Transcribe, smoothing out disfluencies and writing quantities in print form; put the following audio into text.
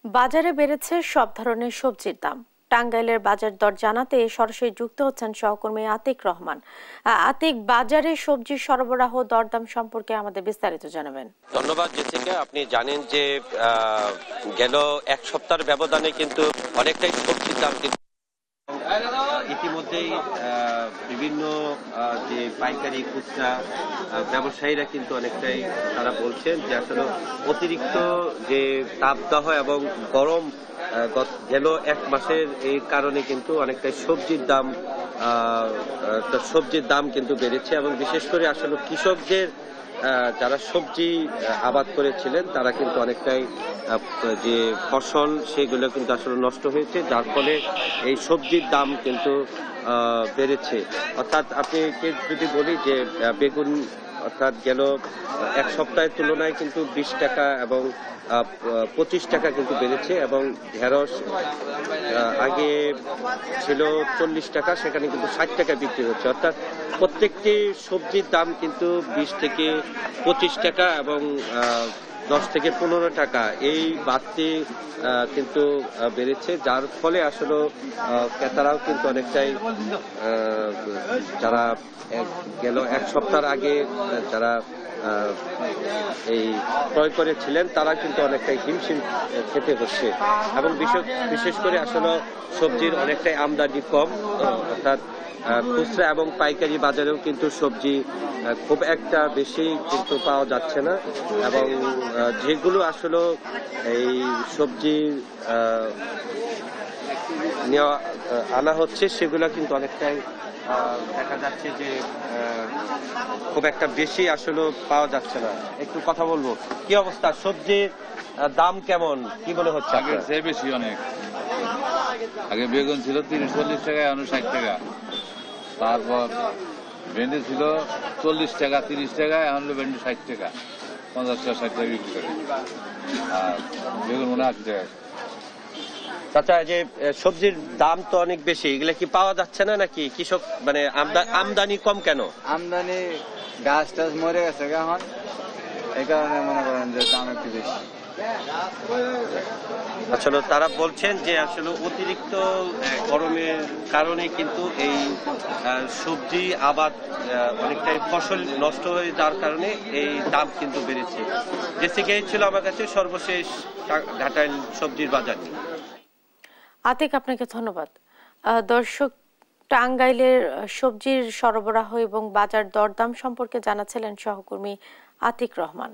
বাজারে বেড়েছে সব ধরনের সবজির দাম। টাঙ্গাইলের বাজার দর জানাতে সরাসরি যুক্ত হচ্ছেন সহকর্মী আতিক রহমান। আতিক, বাজারে সবজির সরবরাহ দরদাম সম্পর্কে আমাদের বিস্তারিত জানাবেন। ধন্যবাদ জেসিকা। আপনি জানেন যে গেল এক সপ্তাহের ব্যবধানে কিন্তু অনেকটাই সবজির দাম কিন্তু ইতিমধ্যেই বিভিন্ন যে পাইকারি খুচরা ব্যবসায়ীরা কিন্তু অনেকটাই তারা বলছেন যে আসলে অতিরিক্ত যে তাপদাহ এবং গরম গেল এক মাসের এই কারণে কিন্তু অনেকটাই সবজির দাম কিন্তু বেড়েছে এবং বিশেষ করে আসলে কৃষকদের যারা সবজি আবাদ করেছিলেন তারা কিন্তু অনেকটাই যে ফসল সেগুলো কিন্তু আসলে নষ্ট হয়েছে, যার ফলে এই সবজির দাম কিন্তু বেড়েছে। অর্থাৎ আপনি যদি বলি যে বেগুন অর্থাৎ গেল এক সপ্তাহের তুলনায় কিন্তু 20 টাকা এবং 25 টাকা কিন্তু বেড়েছে এবং ঢেঁড়স আগে ছিল 40 টাকা, সেখানে কিন্তু 60 টাকা বিক্রি হচ্ছে। অর্থাৎ প্রত্যেকটি সবজির দাম কিন্তু 20 থেকে 25 টাকা এবং 10 থেকে 15 টাকা এই বাড়তি কিন্তু বেড়েছে, যার ফলে আসলে ক্রেতারাও কিন্তু অনেকটাই যারা গেল এক সপ্তাহ আগে যারা এই ক্রয় করেছিলেন তারা কিন্তু অনেকটাই হিমশিম খেতে হচ্ছে এবং বিশেষ করে আসলে সবজির অনেকটাই আমদানি কম। অর্থাৎ খুচরা এবং পাইকারি বাজারেও কিন্তু সবজি খুব একটা বেশি কিন্তু পাওয়া যাচ্ছে না এবং যেগুলো আসলে এই সবজি নেওয়া আনা হচ্ছে সেগুলো কিন্তু অনেকটাই দেখা যাচ্ছে যে খুব একটা বেশি আসলে পাওয়া যাচ্ছে না। একটু কথা বলবো, কি অবস্থা, সবজির দাম কেমন, কি মনে হচ্ছে? আগের চেয়ে বেশি অনেক। আগে বেগুন ছিল 30-40 টাকা, এখন 60 টাকা। তারপর ভেন্ডি ছিল 40 টাকা 30 টাকা, এখন ভেন্ডি 60 টাকা 50 টাকা 60 টাকা বিক্রি করে। আর বেগুন মনে 80 টাকা। চাচা, যে সবজির দাম তো অনেক বেশি, এগুলা কি পাওয়া যাচ্ছে না নাকি কৃষক মানে আমদানি কম কেন? আমদানি গাছ টাছ মরে গেছে এখন, এই কারণে মনে করেন যে দাম একটু বেশি। আসলে তারা বলছেন যে আসলে অতিরিক্ত গরমের কারণে কিন্তু এই সবজি আবাদ অনেকটাই ফসল নষ্ট হয়ে যাওয়ার কারণে এই দাম কিন্তু বেড়েছে। জেসিকা, ছিল আমার কাছে সর্বশেষ ঘাটাইল সবজির বাজার। আতিক, আপনাকে ধন্যবাদ। দর্শক, টাঙ্গাইলের সবজির সরবরাহ এবং বাজার দরদাম সম্পর্কে জানাচ্ছিলেন সহকর্মী আতিক রহমান।